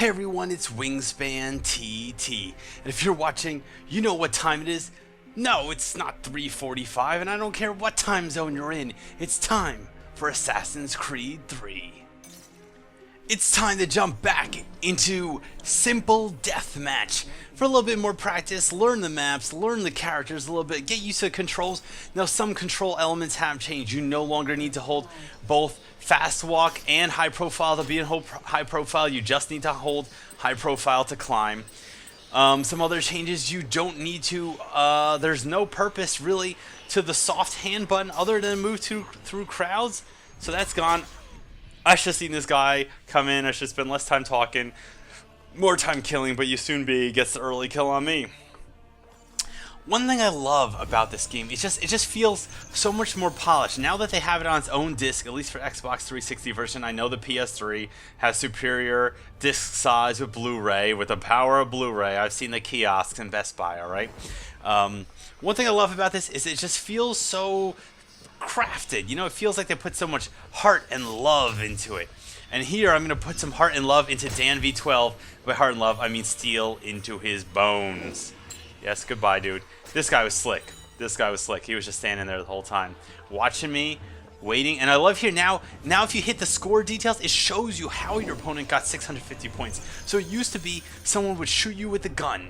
Hey everyone, it's Wingspan TT, and if you're watching, you know what time it is. No, it's not 3:45, and I don't care what time zone you're in. It's time for Assassin's Creed 3. It's time to jump back into simple deathmatch for a little bit more practice, learn the maps, learn the characters a little bit, get used to the controls. Now some control elements have changed. You no longer need to hold both fast walk and high profile to be in high profile. You just need to hold high profile to climb. Some other changes, you don't need to, there's no purpose really to the soft hand button other than move through crowds. So that's gone. I should have seen this guy come in. I should spend less time talking, more time killing, but Yusunbi gets the early kill on me. One thing I love about this game, it just feels so much more polished. Now that they have it on its own disc, at least for Xbox 360 version, I know the PS3 has superior disc size with Blu-ray, with the power of Blu-ray. I've seen the kiosks in Best Buy, alright? One thing I love about this is it just feels so crafted. You know, it feels like they put so much heart and love into it. And here I'm going to put some heart and love into Dan V12. By heart and love, I mean steel into his bones. Yes, goodbye, dude. This guy was slick. This guy was slick. He was just standing there the whole time, watching me, waiting. And I love here now if you hit the score details, it shows you how your opponent got 650 points. So it used to be someone would shoot you with a gun,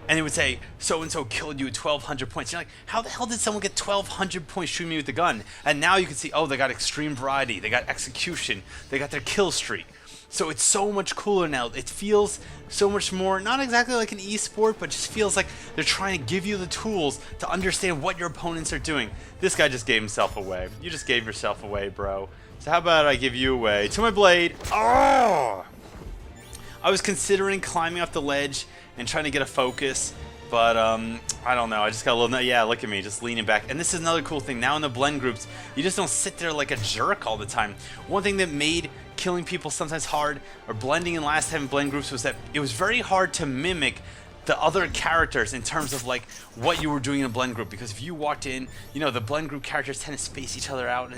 and it would say, so-and-so killed you at 1,200 points. You're like, how the hell did someone get 1,200 points shooting me with a gun? And now you can see, oh, they got extreme variety, they got execution, they got their kill streak. So it's so much cooler now. It feels so much more, not exactly like an esport, but just feels like they're trying to give you the tools to understand what your opponents are doing. This guy just gave himself away. You just gave yourself away, bro. So how about I give you away to my blade? Oh! I was considering climbing up the ledge and trying to get a focus, but I don't know. I just got a little, yeah, look at me, just leaning back. And this is another cool thing. Now in the blend groups, you just don't sit there like a jerk all the time. One thing that made killing people sometimes hard, or blending in last time in blend groups, was that it was very hard to mimic the other characters in terms of like what you were doing in a blend group, because if you walked in, you know, the blend group characters tend to space each other out,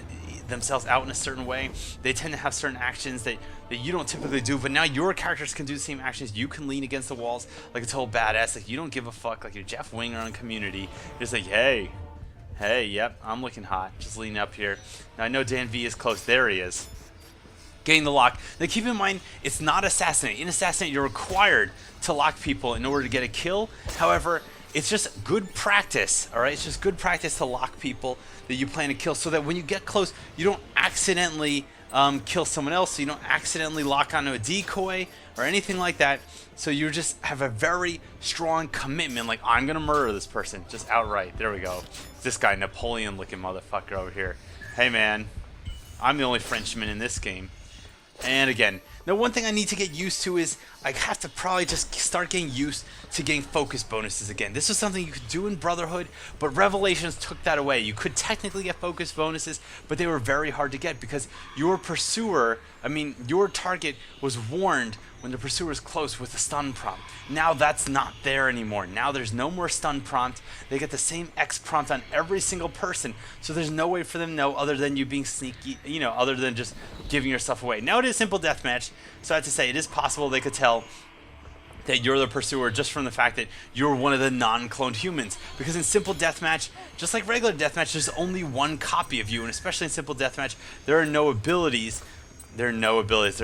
themselves out in a certain way. They tend to have certain actions that you don't typically do, but now your characters can do the same actions. You can lean against the walls like a total badass, like you don't give a fuck, like you're Jeff Winger on Community. You're just like, hey, yep, I'm looking hot, just leaning up here. Now I know Dan V is close. There he is, getting the lock. Now keep in mind, it's not Assassinate. In Assassinate, you're required to lock people in order to get a kill. However, it's just good practice, alright? It's just good practice to lock people that you plan to kill, so that when you get close, you don't accidentally kill someone else, so you don't accidentally lock onto a decoy or anything like that. So you just have a very strong commitment, like, I'm gonna murder this person, just outright. There we go. This guy, Napoleon-looking motherfucker over here. Hey man, I'm the only Frenchman in this game. And again, now one thing I need to get used to is I have to probably just start getting used to getting focus bonuses again. This was something you could do in Brotherhood, but Revelations took that away. You could technically get focus bonuses, but they were very hard to get because your pursuer, your target was warned when the pursuer is close with the stun prompt. Now that's not there anymore. Now there's no more stun prompt. They get the same X prompt on every single person, so there's no way for them to know other than you being sneaky, you know, other than just giving yourself away. Now it is simple deathmatch, so I have to say it is possible they could tell that you're the pursuer just from the fact that you're one of the non-cloned humans. Because in simple deathmatch, just like regular deathmatch, there's only one copy of you, and especially in simple deathmatch, there are no abilities. There are no abilities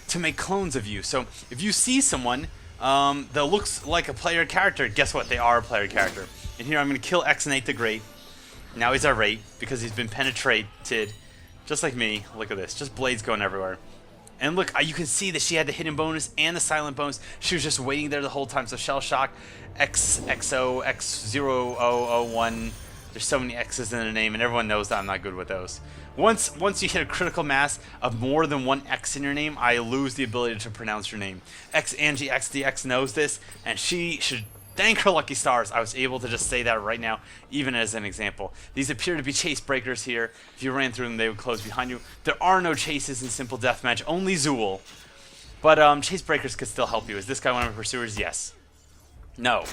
to make clones of you. So if you see someone that looks like a player character, guess what? They are a player character. And here I'm going to kill Xnate the Great. Now he's irate because he's been penetrated, just like me. Look at this, just blades going everywhere. And look, you can see that she had the hidden bonus and the silent bonus. She was just waiting there the whole time. So Shell Shock, XXO, X0001. There's so many X's in the name, and everyone knows that I'm not good with those. Once you hit a critical mass of more than one X in your name, I lose the ability to pronounce your name. Angie XDX knows this, and she should thank her lucky stars I was able to just say that right now, even as an example. These appear to be chase breakers here. If you ran through them, they would close behind you. There are no chases in simple deathmatch, only Zool. But chase breakers could still help you. Is this guy one of my pursuers? Yes. No.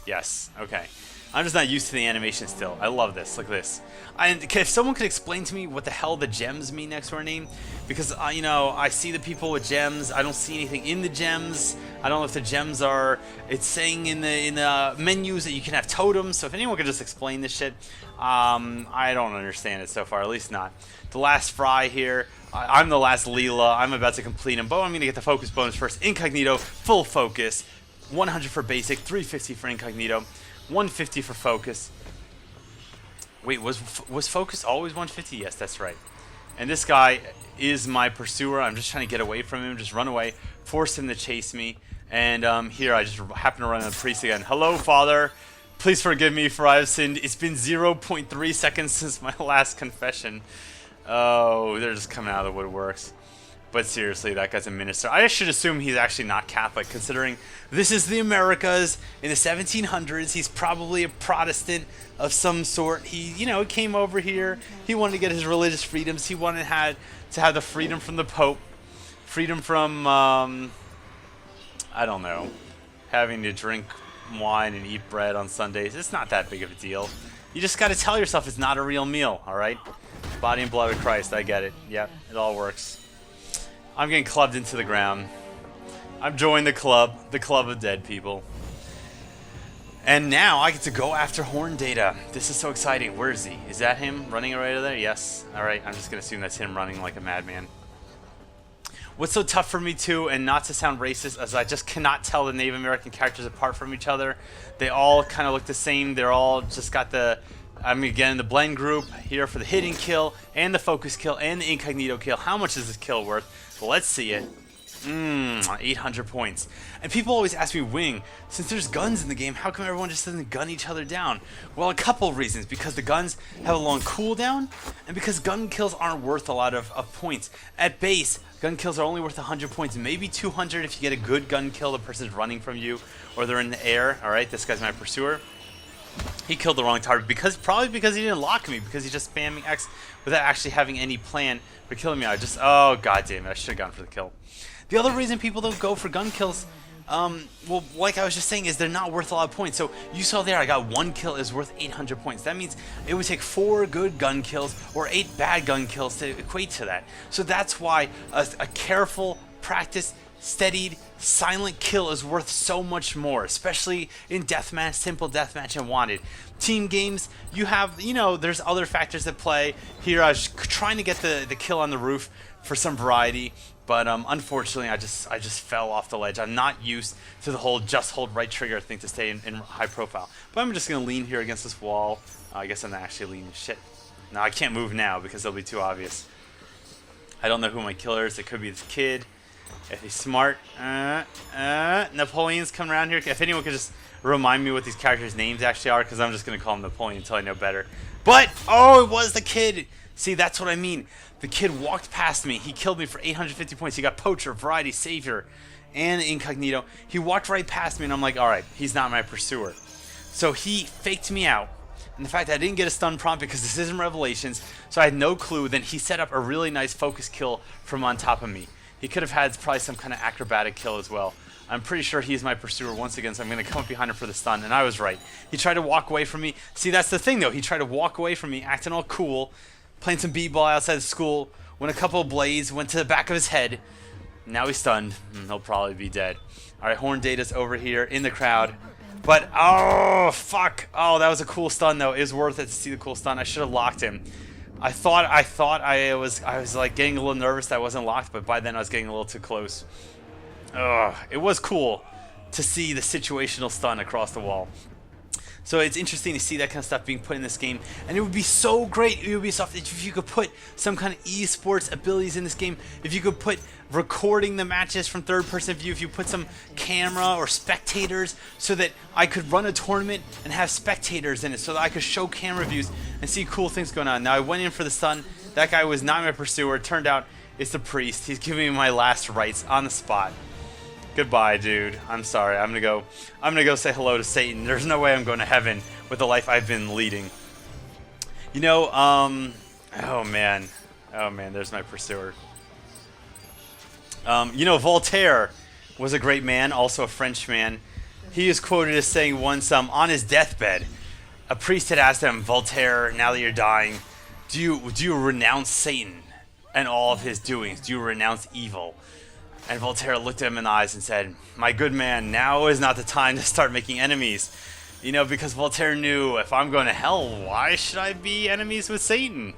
Yes. Okay. I'm just not used to the animation still. I love this. Look at this. If someone could explain to me what the hell the gems mean next to our name, because you know, I see the people with gems. I don't see anything in the gems. I don't know if the gems are. It's saying in the menus that you can have totems. So if anyone could just explain this shit, I don't understand it so far. At least not. The last fry here. I'm the last Leela. I'm about to complete him, but I'm gonna get the focus bonus first. Incognito, full focus. 100 for basic, 350 for incognito. 150 for focus. Wait, was focus always 150? Yes, that's right. And this guy is my pursuer. I'm just trying to get away from him, just run away, force him to chase me. And here I just happen to run into the priest again. Hello, Father. Please forgive me for I have sinned. It's been 0.3 seconds since my last confession. Oh, they're just coming out of the woodworks. But seriously, that guy's a minister. I should assume he's actually not Catholic, considering this is the Americas in the 1700s. He's probably a Protestant of some sort. He, you know, came over here. He wanted to get his religious freedoms. He wanted to have the freedom from the Pope, freedom from, I don't know, having to drink wine and eat bread on Sundays. It's not that big of a deal. You just got to tell yourself it's not a real meal, all right? Body and blood of Christ. I get it. Yep, it all works. I'm getting clubbed into the ground. I've joined the club of dead people. And now I get to go after Horn Data. This is so exciting. Where is he? Is that him running right over there? Yes. Alright, I'm just going to assume that's him running like a madman. What's so tough for me too, and not to sound racist, is I just cannot tell the Native American characters apart from each other. They all kind of look the same. They're all just got the... I'm again in the blend group here for the hidden kill and the focus kill and the incognito kill. How much is this kill worth? Well, let's see it. 800 points. And people always ask me, Wing, since there's guns in the game, how come everyone just doesn't gun each other down? Well, a couple of reasons. Because the guns have a long cooldown, and because gun kills aren't worth a lot of points. At base, gun kills are only worth 100 points, maybe 200 if you get a good gun kill, the person's running from you, or they're in the air. Alright, this guy's my pursuer. He killed the wrong target probably because he didn't lock me, because he's just spamming X without actually having any plan for killing me. Oh god damn it, I should have gone for the kill. The other reason people don't go for gun kills, well, like I was just saying, is they're not worth a lot of points. So you saw there, I got one kill is worth 800 points. That means it would take 4 good gun kills or 8 bad gun kills to equate to that. So that's why a careful, practiced, steadied, silent kill is worth so much more, especially in deathmatch, simple deathmatch, and wanted. Team games, you have, you know, there's other factors that play. Here I was trying to get the kill on the roof for some variety, but unfortunately I just fell off the ledge. I'm not used to the whole just hold right trigger thing to stay in high profile. But I'm just gonna lean here against this wall. I guess I'm not actually leaning. Shit. No, I can't move now because it'll be too obvious. I don't know who my killer is. It could be this kid. If he's smart. Napoleon's coming around here. If anyone could just remind me what these characters' names actually are, because I'm just going to call him Napoleon until I know better. But, oh, it was the kid. See, that's what I mean. The kid walked past me. He killed me for 850 points. He got Poacher, Variety, Savior, and Incognito. He walked right past me, and I'm like, alright, he's not my pursuer. So he faked me out. And the fact that I didn't get a stun prompt because this isn't Revelations, so I had no clue, then he set up a really nice focus kill from on top of me. He could have had probably some kind of acrobatic kill as well. I'm pretty sure he's my pursuer once again, so I'm going to come up behind him for the stun, and I was right. He tried to walk away from me. See, that's the thing, though. He tried to walk away from me, acting all cool, playing some b-ball outside of school, when a couple of blades went to the back of his head. Now he's stunned. He'll probably be dead. All right, Horn Data's over here in the crowd. But, oh, fuck. Oh, that was a cool stun, though. It was worth it to see the cool stun. I should have locked him. I thought I was like getting a little nervous that I wasn't locked, but by then I was getting a little too close. Ugh, it was cool to see the situational stun across the wall. So it's interesting to see that kind of stuff being put in this game, and it would be so great, Ubisoft, if you could put some kind of esports abilities in this game, if you could put recording the matches from third-person view, if you put some camera or spectators so that I could run a tournament and have spectators in it, so that I could show camera views and see cool things going on. Now I went in for the stun. That guy was not my pursuer. It turned out it's the priest. He's giving me my last rites on the spot. Goodbye, dude. I'm sorry. I'm gonna go say hello to Satan. There's no way I'm going to heaven with the life I've been leading. You know, oh man, there's my pursuer. You know, Voltaire was a great man, also a French man. He is quoted as saying once, on his deathbed, A priest had asked him, Voltaire, now that you're dying, do you renounce Satan and all of his doings? Do you renounce evil? And Voltaire looked at him in the eyes and said, my good man, now is not the time to start making enemies. You know, because Voltaire knew, if I'm going to hell, why should I be enemies with Satan?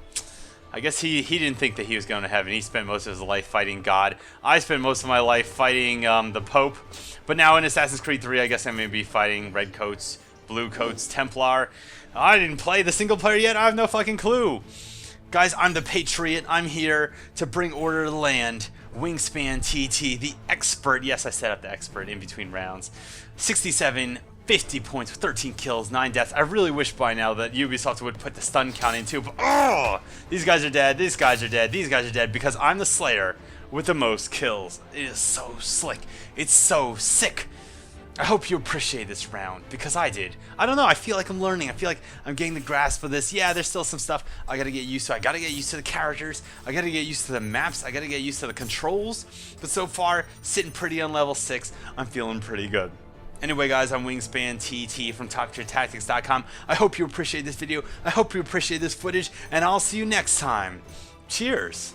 I guess he didn't think that he was going to heaven. He spent most of his life fighting God. I spent most of my life fighting the Pope. But now in Assassin's Creed 3, I guess I'm going to be fighting Red Coats, Blue Coats, Templar. I didn't play the single player yet. I have no fucking clue. Guys, I'm the Patriot. I'm here to bring order to the land. Wingspan TT, the expert. Yes, I set up the expert in between rounds. 67, 50 points, 13 kills, 9 deaths. I really wish by now that Ubisoft would put the stun count in too. But oh, these guys are dead. These guys are dead. These guys are dead because I'm the Slayer with the most kills. It is so slick. It's so sick. I hope you appreciate this round, because I did. I don't know, I feel like I'm learning. I feel like I'm getting the grasp of this. Yeah, there's still some stuff I gotta get used to. I gotta get used to the characters. I gotta get used to the maps. I gotta get used to the controls. But so far, sitting pretty on level 6, I'm feeling pretty good. Anyway, guys, I'm Wingspan TT from TopTierTactics.com. I hope you appreciate this video. I hope you appreciate this footage, and I'll see you next time. Cheers.